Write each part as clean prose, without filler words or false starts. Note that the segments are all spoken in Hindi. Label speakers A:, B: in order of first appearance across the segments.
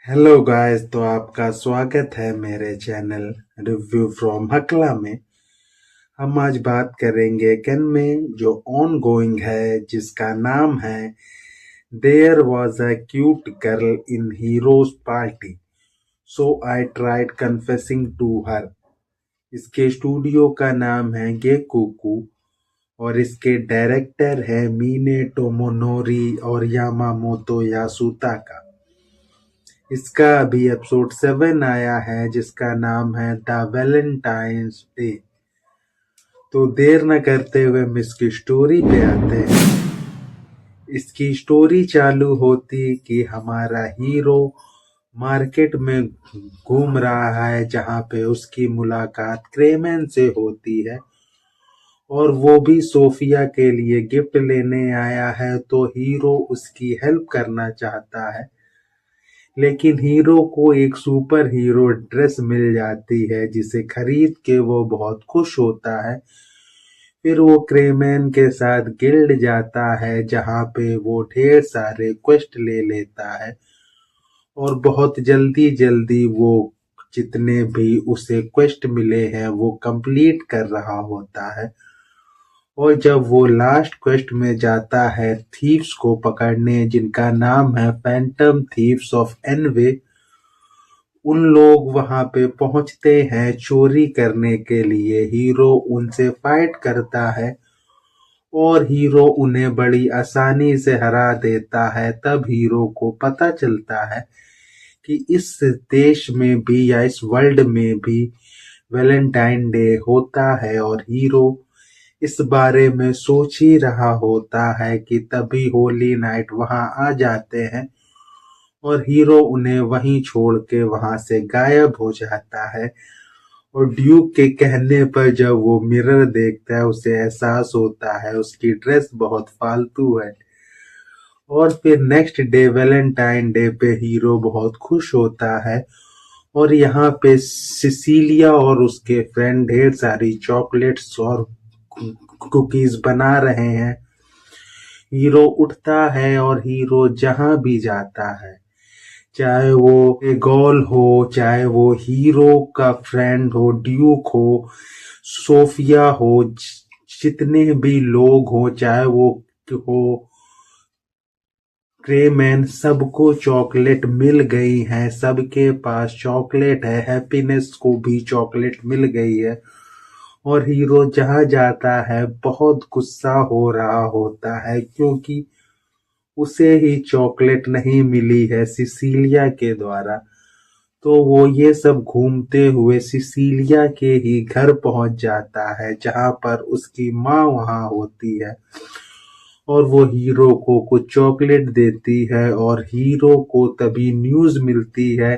A: हेलो गाइस, तो आपका स्वागत है मेरे चैनल रिव्यू फ्रॉम हकला में। हम आज बात करेंगे कैन में जो ऑन गोइंग है, जिसका नाम है there was a cute girl in heroes party so I tried confessing to her. इसके स्टूडियो का नाम है गेकुकू और इसके डायरेक्टर है मीने टोमोनोरी और यामामोतो यासुताका। इसका अभी एपिसोड 7 आया है, जिसका नाम है द वैलेंटाइंस डे। तो देर न करते हुए हम इसकी स्टोरी पे आते हैं। इसकी स्टोरी चालू होती कि हमारा हीरो मार्केट में घूम रहा है, जहाँ पे उसकी मुलाकात क्रेमेन से होती है और वो भी सोफिया के लिए गिफ्ट लेने आया है। तो हीरो उसकी हेल्प करना चाहता है, लेकिन हीरो को एक सुपर हीरो ड्रेस मिल जाती है, जिसे खरीद के वो बहुत खुश होता है। फिर वो क्रेमैन के साथ गिल्ड जाता है, जहाँ पे वो ढेर सारे क्वेस्ट ले लेता है और बहुत जल्दी जल्दी वो जितने भी उसे क्वेस्ट मिले हैं वो कंप्लीट कर रहा होता है। और जब वो लास्ट क्वेस्ट में जाता है थीव्स को पकड़ने, जिनका नाम है फैंटम थीव्स ऑफ एनवे, उन लोग वहां पे पहुंचते हैं चोरी करने के लिए। हीरो उनसे फाइट करता है और हीरो उन्हें बड़ी आसानी से हरा देता है। तब हीरो को पता चलता है कि इस देश में भी या इस वर्ल्ड में भी वैलेंटाइन डे होता है, और हीरो इस बारे में सोच ही रहा होता है कि तभी होली नाइट वहां आ जाते हैं और हीरो उन्हें वहीं छोड़ के वहां से गायब हो जाता है। और ड्यूक के कहने पर जब वो मिरर देखता है, उसे एहसास होता है उसकी ड्रेस बहुत फालतू है। और फिर नेक्स्ट डे वैलेंटाइन डे पे हीरो बहुत खुश होता है और यहाँ पे सिसीलिया और उसके फ्रेंड ढेर सारी चॉकलेट्स और कुकीज बना रहे हैं। हीरो उठता है और हीरो जहां भी जाता है, चाहे वो गोल हो, चाहे वो हीरो का फ्रेंड हो, ड्यूक हो, सोफिया हो, जितने भी लोग हो, चाहे वो हो क्रेमैन, सबको चॉकलेट मिल गई है। सबके पास चॉकलेट है, हैप्पीनेस को भी चॉकलेट मिल गई है। और हीरो जहां जाता है बहुत गुस्सा हो रहा होता है, क्योंकि उसे ही चॉकलेट नहीं मिली है सिसीलिया के द्वारा। तो वो ये सब घूमते हुए सिसीलिया के ही घर पहुंच जाता है, जहां पर उसकी माँ वहां होती है और वो हीरो को कुछ चॉकलेट देती है। और हीरो को तभी न्यूज मिलती है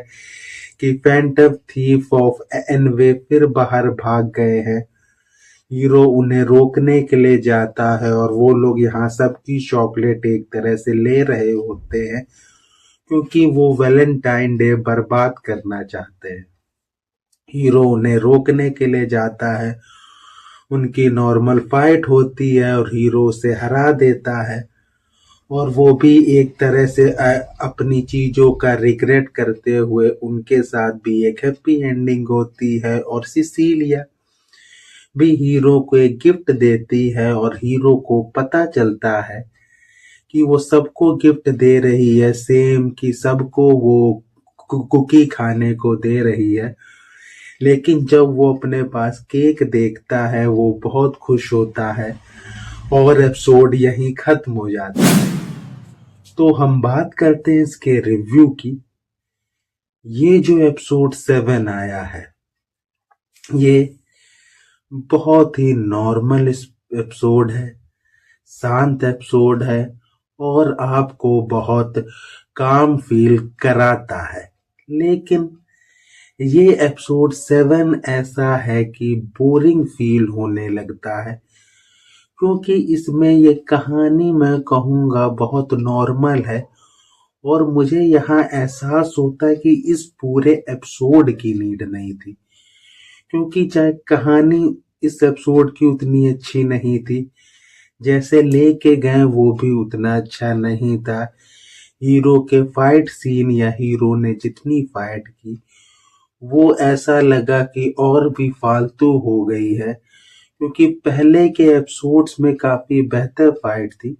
A: कि फैंटम थीफ ऑफ एनवे फिर बाहर भाग गए हैं। हीरो उन्हें रोकने के लिए जाता है और वो लोग यहाँ सबकी चॉकलेट एक तरह से ले रहे होते हैं, क्योंकि वो वैलेंटाइन डे बर्बाद करना चाहते हैं। हीरो उन्हें रोकने के लिए जाता है, उनकी नॉर्मल फाइट होती है और हीरो उसे हरा देता है। और वो भी एक तरह से अपनी चीजों का रिग्रेट करते हुए उनके साथ भी एक हैप्पी एंडिंग होती है। और सिसीलिया भी हीरो को एक गिफ्ट देती है और हीरो को पता चलता है कि वो सबको गिफ्ट दे रही है सेम, कि सबको वो कुकी खाने को दे रही है। लेकिन जब वो अपने पास केक देखता है वो बहुत खुश होता है और एपिसोड यहीं खत्म हो जाता है। तो हम बात करते हैं इसके रिव्यू की। ये जो एपिसोड 7 आया है, ये बहुत ही नॉर्मल एपिसोड है, शांत एपिसोड है और आपको बहुत काम फील कराता है। लेकिन ये एपिसोड 7 ऐसा है कि बोरिंग फील होने लगता है, क्योंकि इसमें ये कहानी मैं कहूँगा बहुत नॉर्मल है। और मुझे यहाँ एहसास होता है कि इस पूरे एपिसोड की नीड नहीं थी, क्योंकि चाहे कहानी इस एपिसोड की उतनी अच्छी नहीं थी, जैसे लेके गए वो भी उतना अच्छा नहीं था। हीरो के फाइट सीन या हीरो ने जितनी फाइट की वो ऐसा लगा कि और भी फालतू हो गई है, क्योंकि पहले के एपिसोड्स में काफी बेहतर फाइट थी।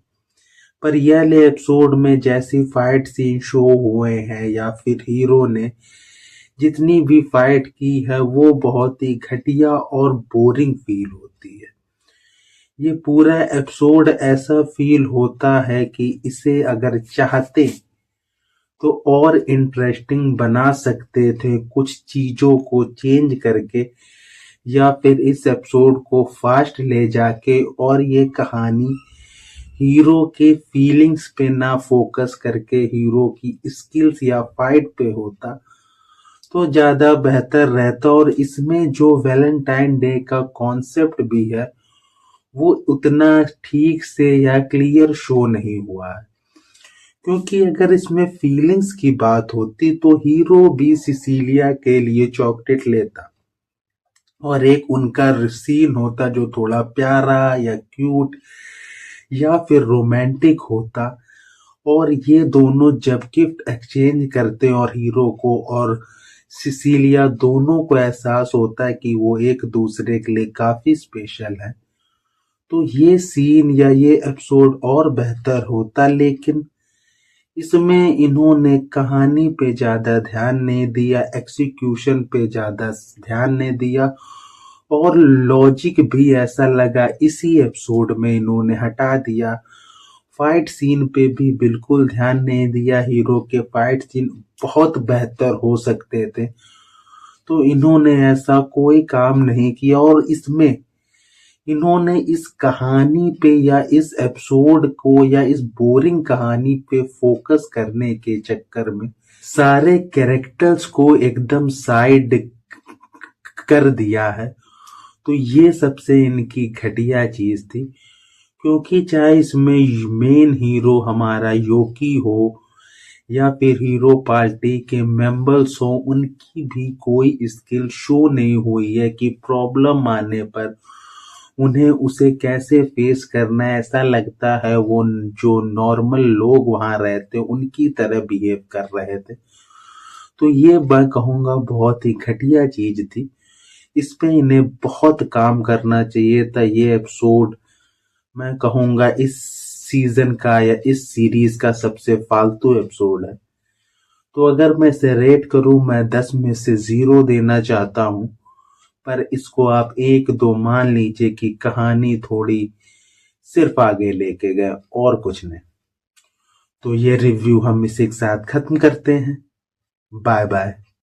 A: पर यह वाले एपिसोड में जैसी फाइट सीन शो हुए हैं या फिर हीरो ने जितनी भी फाइट की है वो बहुत ही घटिया और बोरिंग फील होती है। ये पूरा एपिसोड ऐसा फील होता है कि इसे अगर चाहते तो और इंटरेस्टिंग बना सकते थे कुछ चीजों को चेंज करके, या फिर इस एपिसोड को फास्ट ले जाके और ये कहानी हीरो के फीलिंग्स पे ना फोकस करके हीरो की स्किल्स या फाइट पे होता तो ज्यादा बेहतर रहता। और इसमें जो वैलेंटाइन डे का कॉन्सेप्ट भी है वो उतना ठीक से या क्लियर शो नहीं हुआ है, क्योंकि अगर इसमें फीलिंग्स की बात होती तो हीरो भी सिसिलिया के लिए चॉकलेट लेता और एक उनका सीन होता जो थोड़ा प्यारा या क्यूट या फिर रोमांटिक होता, और ये दोनों जब गिफ्ट एक्सचेंज करते और हीरो को और सिसिलिया दोनों को एहसास होता है कि वो एक दूसरे के लिए काफी स्पेशल है, तो ये सीन या ये एपिसोड और बेहतर होता। लेकिन इसमें इन्होंने कहानी पे ज्यादा ध्यान नहीं दिया, एग्जीक्यूशन पे ज्यादा ध्यान नहीं दिया, और लॉजिक भी ऐसा लगा इसी एपिसोड में इन्होंने हटा दिया। फाइट सीन पे भी बिल्कुल ध्यान नहीं दिया, हीरो के फाइट सीन बहुत बेहतर हो सकते थे, तो इन्होंने ऐसा कोई काम नहीं किया। और इसमें इन्होंने इस कहानी पे या इस एपिसोड को या इस बोरिंग कहानी पे फोकस करने के चक्कर में सारे कैरेक्टर्स को एकदम साइड कर दिया है, तो ये सबसे इनकी घटिया चीज थी। क्योंकि चाहे इसमें मेन हीरो हमारा योकी हो या फिर हीरो पार्टी के मेंबर्स हो, उनकी भी कोई स्किल शो नहीं हुई है कि प्रॉब्लम आने पर उन्हें उसे कैसे फेस करना है। ऐसा लगता है वो जो नॉर्मल लोग वहां रहते उनकी तरह बिहेव कर रहे थे, तो ये मैं कहूंगा बहुत ही घटिया चीज थी। इस पे इन्हें बहुत काम करना चाहिए था। ये एपिसोड मैं कहूंगा इस सीजन का या इस सीरीज का सबसे फालतू एपिसोड है। तो अगर मैं इसे रेट करूं, मैं 10 में से 0 देना चाहता हूं, पर इसको आप 1-2 मान लीजिए कि कहानी थोड़ी सिर्फ आगे लेके गए और कुछ नहीं। तो ये रिव्यू हम इसी के साथ खत्म करते हैं। Bye bye.